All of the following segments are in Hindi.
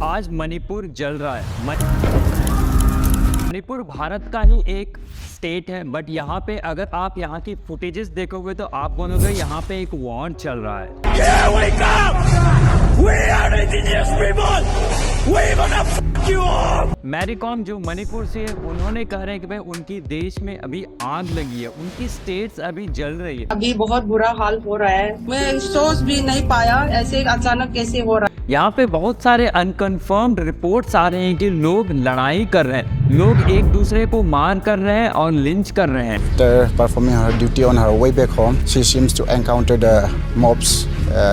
आज मणिपुर जल रहा है। मणिपुर भारत का ही एक स्टेट है, बट यहाँ पे अगर आप यहाँ की फुटेजेस देखोगे तो आप बोलोगे यहाँ पे एक वॉर चल रहा है। मैरी कॉम जो मणिपुर से है, उन्होंने कह रहे हैं कि भाई उनकी देश में अभी आग लगी है, उनकी स्टेट्स अभी जल रही है। अभी बहुत बुरा हाल हो रहा है, मैं सोच भी नहीं पाया ऐसे अचानक कैसे हो रहा है। यहाँ पे बहुत सारे अनकन्फर्म्ड रिपोर्ट्स आ रहे हैं कि लोग लड़ाई कर रहे हैं, लोग एक दूसरे को मार कर रहे हैं और लिंच कर रहे हैं। After performing her duty on her way back home, she seems to encounter the mobs.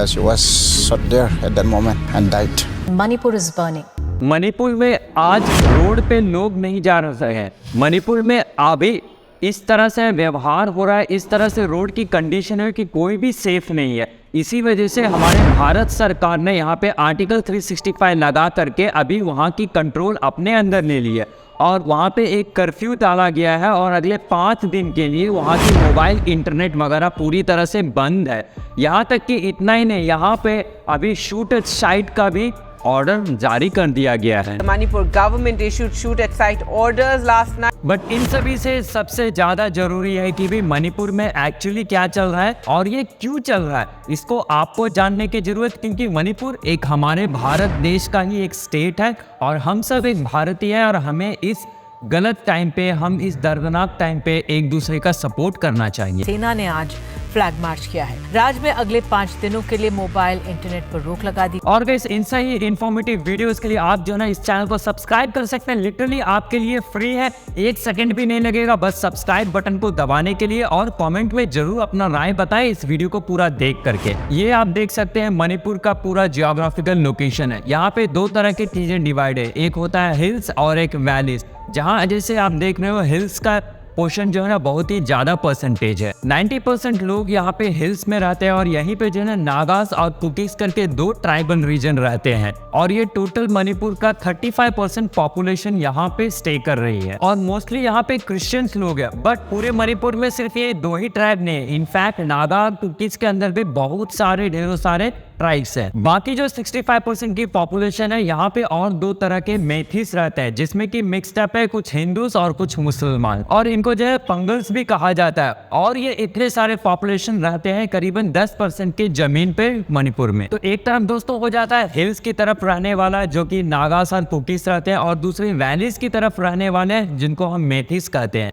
She was shot there at that moment and died. Manipur is burning. Manipur में आज रोड पे लोग नहीं जा रहे हैं। मणिपुर में अभी इस तरह से व्यवहार हो रहा है, इस तरह से रोड की कंडीशन है कि कोई भी सेफ नहीं है। इसी वजह से हमारे भारत सरकार ने यहाँ पे आर्टिकल 365 लगा करके अभी वहाँ की कंट्रोल अपने अंदर ले ली है और वहाँ पे एक कर्फ्यू डाला गया है और अगले 5 दिन के लिए वहाँ की मोबाइल इंटरनेट वगैरह पूरी तरह से बंद है। यहाँ तक कि इतना ही नहीं, यहाँ पे अभी शूट एट साइट का भी ऑर्डर जारी कर दिया गया है। Manipur government issued shoot at site orders last night. But in सभी से सबसे ज़्यादा ज़रूरी है कि भी मणिपुर में एक्चुअली क्या चल रहा है और ये क्यों चल रहा है, इसको आपको जानने की ज़रूरत, क्योंकि मणिपुर एक हमारे भारत देश का ही एक स्टेट है और हम सब एक भारतीय हैं और हमें इस गलत टाइम पे, हम इस दर्दनाक टाइम पे एक दूसरे का सपोर्ट करना चाहिए। सेना ने आज फ्लैग मार्च किया है। राज्य में अगले 5 दिनों के लिए मोबाइल इंटरनेट पर रोक लगा दी। और गाइस इन सही इन्फॉर्मेटिव वीडियोस के लिए आप जो है ना इस चैनल को सब्सक्राइब कर सकते हैं। लिटरली आपके लिए फ्री है, 1 सेकंड भी नहीं लगेगा बस सब्सक्राइब बटन को दबाने के लिए, और कमेंट में जरूर अपना राय बताएं इस वीडियो को पूरा देख करके। ये आप देख सकते हैं मणिपुर का पूरा जियोग्राफिकल लोकेशन है। यहाँ पे 2 तरह की चीजें डिवाइड है, एक होता है हिल्स और एक वैलीज। जहाँ जैसे आप देख रहे हो हिल्स का पोर्शन जो है ना बहुत ही ज्यादा परसेंटेज है, 90% लोग यहाँ पे हिल्स में रहते हैं और यहीं पे जो है ना नागास और कुकीज करके 2 ट्राइबल रीजन रहते हैं और ये टोटल मणिपुर का 35% पॉपुलेशन यहाँ पे स्टे कर रही है और मोस्टली यहाँ पे क्रिश्चियंस लोग हैं। बट पूरे मणिपुर में सिर्फ ये 2 ही ट्राइब नहीं है, इनफैक्ट नागा और कुकीज के अंदर भी बहुत सारे ढेरों सारे ट्राइब्स है। बाकी जो 65% की पॉपुलेशन है यहाँ पे और 2 तरह के मेथिस रहते हैं, जिसमें कि मिक्स्ड अप है, कुछ हिंदूस और कुछ मुसलमान, और इनको जो है पंगल्स भी कहा जाता है। और ये इतने सारे पॉपुलेशन रहते हैं करीबन 10% की जमीन पे मणिपुर में। तो एक तरफ दोस्तों हो जाता है हिल्स की तरफ रहने वाला जो कि नागास और कुकीज रहते हैं, और दूसरी वैलीज की तरफ रहने वाले जिनको हम मेथिस कहते हैं।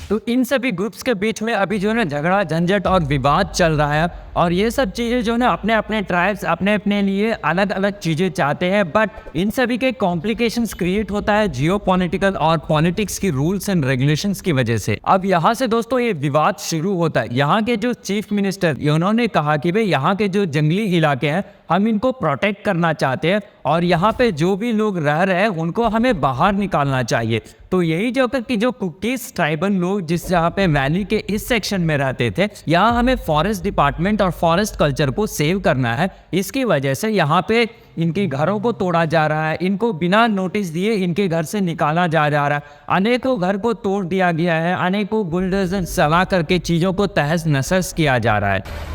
तो इन सभी ग्रुप्स के बीच में अभी जो है ना झगड़ा झंझट और विवाद चल रहा है और ये सब चीज़ें जो है ना अपने अपने ट्राइब्स अपने अपने लिए अलग अलग चीज़ें चाहते हैं, बट इन सभी के कॉम्प्लिकेशंस क्रिएट होता है जियोपॉलिटिकल और पॉलिटिक्स की रूल्स एंड रेगुलेशंस की वजह से। अब यहाँ से दोस्तों ये विवाद शुरू होता है। यहाँ के जो चीफ मिनिस्टर उन्होंने कहा कि भाई यहाँ के जो जंगली इलाके हैं हम इनको प्रोटेक्ट करना चाहते हैं और यहाँ पे जो भी लोग रह रहे हैं उनको हमें बाहर निकालना चाहिए। तो यही जो कि जो कुकीज ट्राइबल लोग जिस जहाँ पे वैली के इस सेक्शन में रहते थे, यहाँ हमें फॉरेस्ट डिपार्टमेंट और फॉरेस्ट कल्चर को सेव करना है। इसकी वजह से यहाँ पे इनके घरों को तोड़ा जा रहा है, इनको बिना नोटिस दिए इनके घर से निकाला जा रहा है, अनेकों घर को तोड़ दिया गया है, अनेकों बुलडोजर चला करके चीज़ों को तहस नहस किया जा रहा है।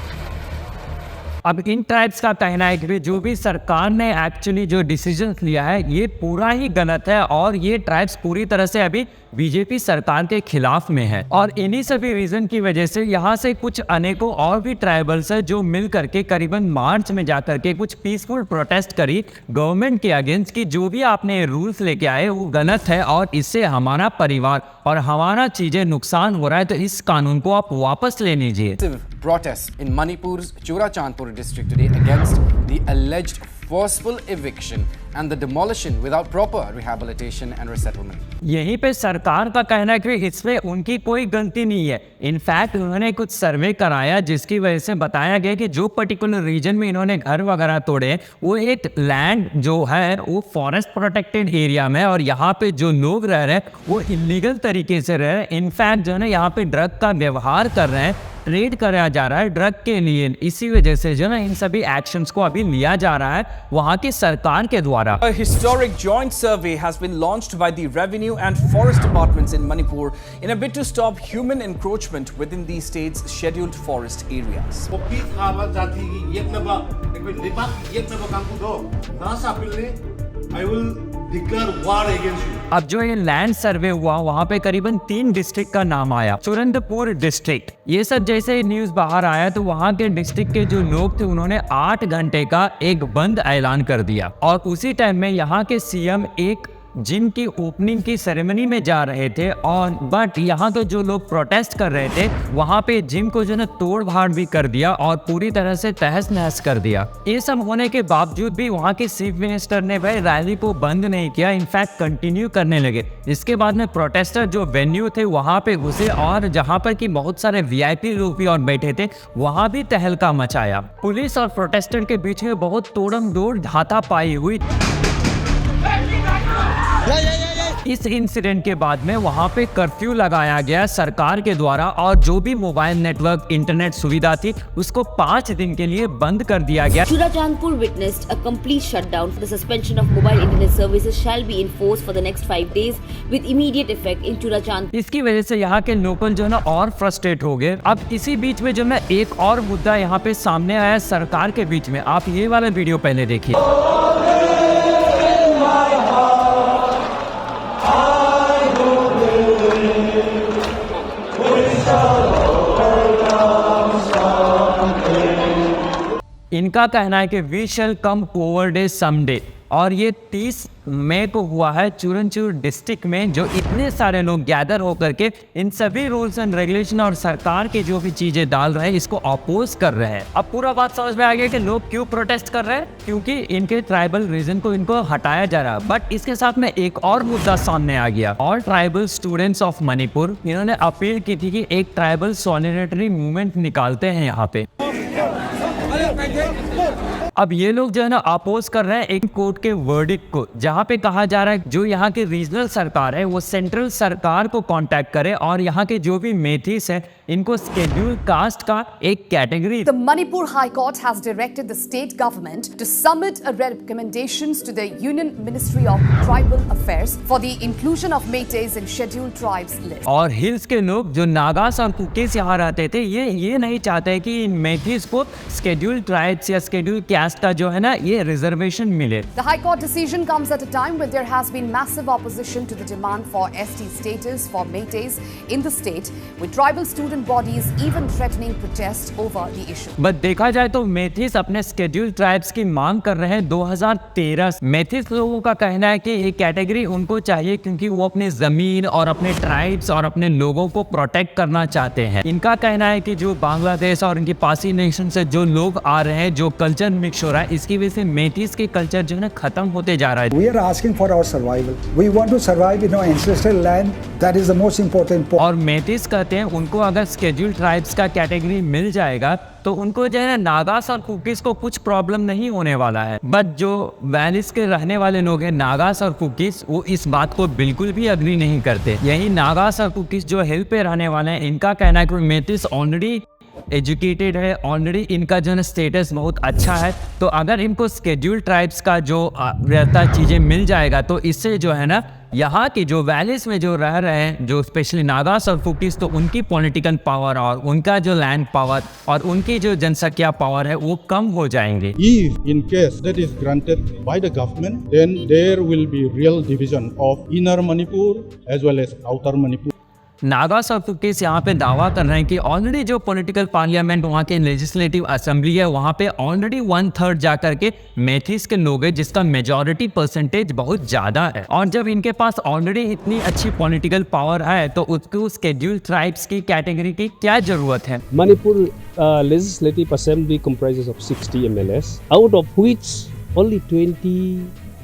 अब इन ट्राइब्स का कहना है कि जो भी सरकार ने एक्चुअली जो डिसीजन लिया है ये पूरा ही गलत है और ये ट्राइब्स पूरी तरह से अभी बीजेपी सरकार के खिलाफ में है। और इन्हीं सभी रीजन की वजह से यहाँ से कुछ अनेकों और भी ट्राइबल्स है जो मिल करके करीबन मार्च में जा करके कुछ पीसफुल प्रोटेस्ट करी गवर्नमेंट के अगेंस्ट की जो भी आपने रूल्स लेके आए वो गलत है और इससे हमारा परिवार और हमारा चीजें नुकसान हो रहा है, तो इस कानून को आप वापस ले लीजिए। Protests in Manipur's Churachandpur district today against the alleged forceful eviction and the demolition without proper rehabilitation and resettlement. यहीं पे सरकार का कहना है कि इसमें उनकी कोई गलती नहीं है। इनफैक्ट उन्होंने कुछ सर्वे कराया जिसकी वजह से बताया गया कि जो पर्टिकुलर रीजन में इन्होंने घर वगैरह तोड़े वो एक लैंड जो है वो फॉरेस्ट प्रोटेक्टेड एरिया में, और यहाँ पे जो लोग रह रहे हैं वो इलीगल तरीके से रह रहे हैं। इनफैक्ट जो है ना यहाँ पे ड्रग का व्यवहार कर रहे हैं, ट्रेड कराया जा रहा है ड्रग के लिए। इसी वजह से जो ना इन सभी एक्शंस को अभी लिया जा रहा है वहाँ की सरकार के द्वारा। A historic joint survey has been launched by the Revenue and Forest Departments in Manipur in a bid to stop human encroachment within the state's scheduled forest areas. I will declare war against you. अब जो ये लैंड सर्वे हुआ वहाँ पे करीबन 3 डिस्ट्रिक्ट का नाम आया। सुरेंद्रपुर डिस्ट्रिक्ट, ये सब जैसे न्यूज बाहर आया तो वहाँ के डिस्ट्रिक्ट के जो लोग थे उन्होंने 8 घंटे का एक बंद ऐलान कर दिया। और उसी टाइम में यहाँ के सीएम एक जिम की ओपनिंग की सेरेमनी में जा रहे थे, और बट यहाँ के जो लोग प्रोटेस्ट कर रहे थे वहाँ पे जिम को जो है तोड़ भाड़ भी कर दिया और पूरी तरह से तहस नहस कर दिया। ये सब होने के बावजूद भी वहाँ के चीफ मिनिस्टर ने भाई रैली को बंद नहीं किया, इनफैक्ट कंटिन्यू करने लगे। इसके बाद में प्रोटेस्टर जो वेन्यू थे वहाँ पे घुसे और जहाँ पर कि बहुत सारे वीआईपी लोग भी और बैठे थे वहाँ भी तहलका मचाया। पुलिस और प्रोटेस्टर के बीच में बहुत तोड़म तोड़ हाथापाई हुई। इस इंसिडेंट के बाद में वहां पे कर्फ्यू लगाया गया सरकार के द्वारा, और जो भी मोबाइल नेटवर्क इंटरनेट सुविधा थी उसको 5 दिन के लिए बंद कर दिया गया। Churachandpur witnessed a complete shutdown. The suspension of mobile internet services shall be enforced for the next 5 days with immediate effect in Churachandpur. इसकी वजह से यहाँ के लोकल जो है ना और फ्रस्ट्रेट हो गए। अब इसी बीच में जो है एक और मुद्दा यहाँ पे सामने आया सरकार के बीच में। आप ये वाला वीडियो पहले देखिए। इनका कहना है कि वी शैल कम ओवर डे समडे, और ये 30 मई को हुआ है चूरनचूर डिस्ट्रिक्ट में, जो इतने सारे लोग गैदर होकर के इन सभी रूल्स एंड रेगुलेशन और सरकार की जो भी चीजें डाल रहे हैं इसको अपोज कर रहे हैं। अब पूरा बात समझ में आ गया कि लोग क्यों प्रोटेस्ट कर रहे हैं, क्योंकि इनके ट्राइबल रीजन को इनको हटाया जा रहा है। बट इसके साथ में एक और मुद्दा सामने आ गया। All tribal students of Manipur, इन्होंने अपील की थी कि एक ट्राइबल सॉलिडेरिटी मूवमेंट निकालते हैं यहाँ पे। अब ये लोग जो है ना अपोज कर रहे हैं एक कोर्ट के वर्डिक्ट को, जहाँ पे कहा जा रहा है जो यहाँ की रीजनल सरकार है वो सेंट्रल सरकार को कांटेक्ट करे और यहाँ के जो भी मेथिस है इनको शेड्यूल कास्ट का एक category. The Manipur High Court has directed the state government to submit a recommendations to the Union Ministry of Tribal Affairs for the inclusion of Meiteis in scheduled tribes list. और हिल्स के लोग जो नागास और कुकीज यहाँ रहते थे ये नहीं चाहते कि इन मेथिस को शेड्यूल ट्राइब्स या शेड्यूल कास्ट का जो है ना ये रिजर्वेशन मिले। The High Court decision comes at a time when there has been massive opposition to the demand for ST status for Meiteis in the state, with tribal student bodies even threatening protest over the issue. But देखा जाए तो मेथिस अपने शेड्यूल ट्राइब्स की मांग कर रहे हैं 2013। मेथिस लोगों का कहना है कि ये कैटेगरी उनको चाहिए क्योंकि वो अपने जमीन और अपने ट्राइब्स और अपने लोगों को प्रोटेक्ट करना चाहते हैं। इनका कहना है कि जो बांग्लादेश और इनकी पासी नेशन से जो लोग आ रहे हैं, जो कल्चर मिक्स हो रहा है, इसकी वजह से मेथिस के कल्चर जो है ना खत्म होते जा रहा है। We are asking for our survival. We want to survive in our ancestral land. That is the most important point. और मेथिस कहते हैं उनको अगर शेड्यूल ट्राइब्स का कैटेगरी मिल जाएगा तो उनको जो है ना नागास और कुकीज को कुछ प्रॉब्लम नहीं होने वाला है। बट जो वैलीज के रहने वाले लोग हैं नागास और कुकीज, वो इस बात को बिल्कुल भी अग्री नहीं करते। यही नागास और कुकीज जो हिल पे रहने वाले हैं, इनका कहना है कि मेथिस ऑलरेडी एजुकेटेड है, ऑलरेडी इनका जो है स्टेटस बहुत अच्छा है, तो अगर इनको शेड्यूल ट्राइब्स का जो रहता चीज़ें मिल जाएगा तो इससे जो है ना यहाँ की जो वैलीज में जो रह रहे हैं जो स्पेशली नागास और कुकीज, तो उनकी पॉलिटिकल पावर और उनका जो लैंड पावर और उनकी जो जनसंख्या पावर है वो कम हो जाएंगे। If in case that is granted by the government, then there will be real division of inner Manipur as well as outer Manipur. Nagas और कुकीज यहाँ पे दावा कर रहे हैं कि ऑलरेडी जो पॉलिटिकल पार्लियामेंट वहाँ के लेजिस्लेटिव असेंबली है वहाँ पे ऑलरेडी 1/3 जाकर के मेथिस के लोग हैं, जिसका मेजॉरिटी परसेंटेज बहुत ज़्यादा है। और जब इनके पास ऑलरेडी इतनी अच्छी पॉलिटिकल पावर है तो उसको शेड्यूल ट्राइब्स की कैटेगरी की क्या ज़रूरत है। Manipur legislative assembly comprises of 60 MLAs, out of which only 20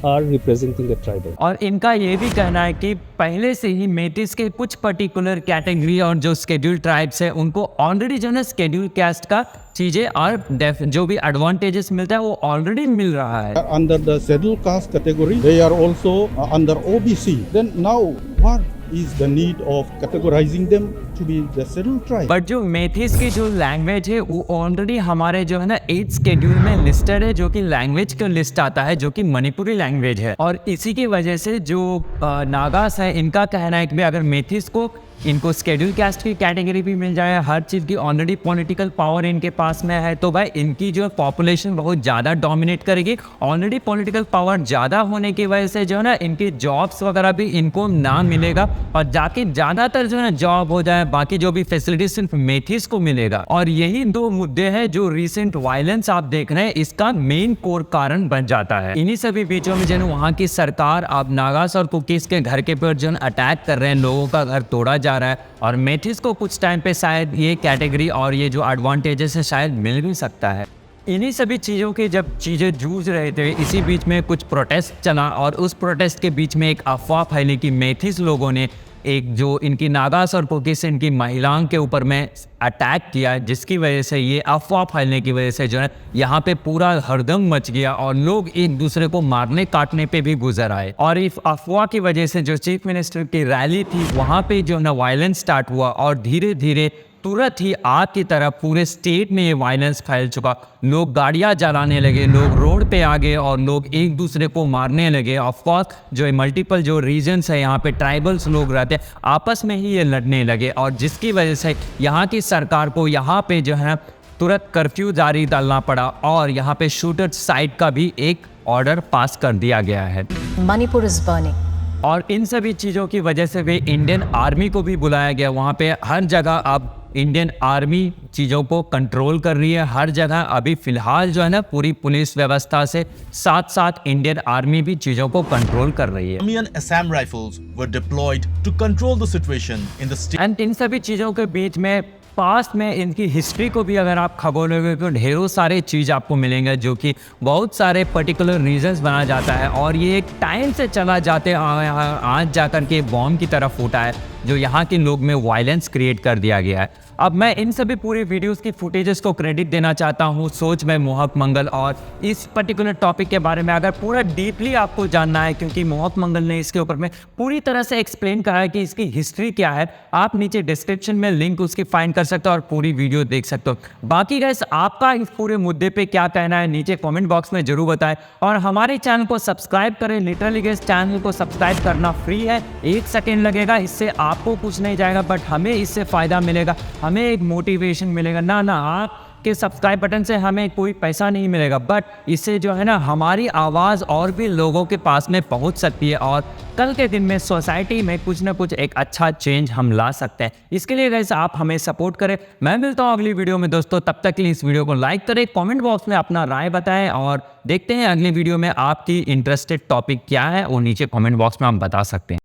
are representing the tribal. और इनका ये भी कहना है कि पहले से ही मेथिस के कुछ पर्टिकुलर कैटेगरी और जो शेड्यूल ट्राइब्स है उनको ऑलरेडी जो है शेड्यूल कास्ट का चीजें और जो भी एडवांटेजेस मिलता है वो ऑलरेडी मिल रहा है। Under the scheduled caste category, they are also under OBC. Then now what is the need of categorizing them to be the scheduled tribe? But जो मेथिस की जो लैंग्वेज है वो ऑलरेडी हमारे जो है ना 8th शेड्यूल में लिस्टेड है, जो कि लैंग्वेज का लिस्ट आता है जो कि मणिपुरी लैंग्वेज है। और इसी की वजह से जो नागास है इनका कहना है कि अगर मेथिस को इनको शेड्यूल कास्ट की कैटेगरी भी मिल जाए, हर चीज़ की ऑलरेडी पॉलिटिकल पावर इनके पास में है, तो भाई इनकी जो पॉपुलेशन बहुत ज़्यादा डोमिनेट करेगी। ऑलरेडी पॉलिटिकल पावर ज़्यादा होने की वजह से जो है ना इनकी जॉब्स वगैरह भी इनको ना मिलेगा और जाके ज़्यादातर जो है ना जॉब हो जाए, बाकी जो भी फैसिलिटी सिर्फ मेथीस को मिलेगा। और यही दो मुद्दे हैं जो रिसेंट वायलेंस आप देख रहे हैं इसका मेन कोर कारण बन जाता है। इन्हीं सभी बीचों में जो है वहाँ की सरकार अब नागास और कुकीज़ के घर के ऊपर जो अटैक कर रहे हैं, लोगों का घर तोड़ा जा रहा है और मेथिस को कुछ टाइम पे शायद ये कैटेगरी और ये जो एडवांटेजेस है शायद मिल भी सकता है। इन्हीं सभी चीज़ों के जब चीज़ें जूझ रहे थे, इसी बीच में कुछ प्रोटेस्ट चला और उस प्रोटेस्ट के बीच में एक अफवाह फैली कि मेथिस लोगों ने एक जो इनकी नागास और कुकीज़ से इनकी महिलाओं के ऊपर में अटैक किया, जिसकी वजह से ये अफवाह फैलने की वजह से जो है यहाँ पे पूरा हरदंग मच गया और लोग एक दूसरे को मारने काटने पे भी गुजर आए। और इस अफवाह की वजह से जो चीफ मिनिस्टर की रैली थी वहाँ पे जो है ना वायलेंस स्टार्ट हुआ और धीरे धीरे तुरंत ही आग की तरह पूरे स्टेट में ये वायलेंस फैल चुका। लोग गाड़ियां जलाने लगे, लोग रोड पे आ गए और लोग एक दूसरे को मारने लगे। ऑफ कोर्स जो मल्टीपल जो रीजन्स है यहाँ पे ट्राइबल्स लोग रहते हैं, आपस में ही ये लड़ने लगे और जिसकी वजह से यहाँ की सरकार को यहाँ पे जो है तुरंत कर्फ्यू जारी डालना पड़ा और यहाँ पे शूटर साइट का भी एक ऑर्डर पास कर दिया गया है। Manipur is burning. और इन सभी चीज़ों की वजह से वे इंडियन आर्मी को भी बुलाया गया। वहाँ पे हर जगह अब इंडियन आर्मी चीज़ों को कंट्रोल कर रही है। हर जगह अभी फ़िलहाल जो है ना पूरी पुलिस व्यवस्था से साथ साथ इंडियन आर्मी भी चीज़ों को कंट्रोल कर रही है। Army and Assam rifles were deployed to control the situation in the state. And in सभी चीज़ों के बीच में पास्ट में इनकी हिस्ट्री को भी अगर आप खगोलोगे तो ढेरों सारे चीज़ आपको मिलेंगे जो कि बहुत सारे पर्टिकुलर रीजंस बना जाता है और ये एक टाइम से चला जाते आज जाकर के बॉम्ब की तरफ फूटा है जो यहाँ के लोग में वायलेंस क्रिएट कर दिया गया है। अब मैं इन सभी पूरी वीडियोस की फुटेजेस को क्रेडिट देना चाहता हूँ सोच में मोहक मंगल और इस पर्टिकुलर टॉपिक के बारे में अगर पूरा डीपली आपको जानना है, क्योंकि मोहक मंगल ने इसके ऊपर में पूरी तरह से एक्सप्लेन करा है कि इसकी हिस्ट्री क्या है। आप नीचे डिस्क्रिप्शन में लिंक उसकी फाइंड कर सकते हो और पूरी वीडियो देख सकते हो। बाकी गाइस आपका इस पूरे मुद्दे पे क्या कहना है नीचे कमेंट बॉक्स में जरूर बताएं और हमारे चैनल को सब्सक्राइब करें। लिटरली गाइस चैनल को सब्सक्राइब करना फ्री है, 1 सेकेंड लगेगा, इससे आपको कुछ नहीं जाएगा बट हमें इससे फ़ायदा मिलेगा, हमें एक मोटिवेशन मिलेगा। ना आपके सब्सक्राइब बटन से हमें कोई पैसा नहीं मिलेगा बट इससे जो है ना हमारी आवाज़ और भी लोगों के पास में पहुंच सकती है और कल के दिन में सोसाइटी में कुछ ना कुछ एक अच्छा चेंज हम ला सकते हैं। इसके लिए गाइस आप हमें सपोर्ट करें। मैं मिलता हूँ अगली वीडियो में दोस्तों, तब तक के लिए इस वीडियो को लाइक करें, कमेंट बॉक्स में अपना राय बताएं और देखते हैं अगली वीडियो में आपकी इंटरेस्टेड टॉपिक क्या है वो नीचे कमेंट बॉक्स में आप बता सकते हैं।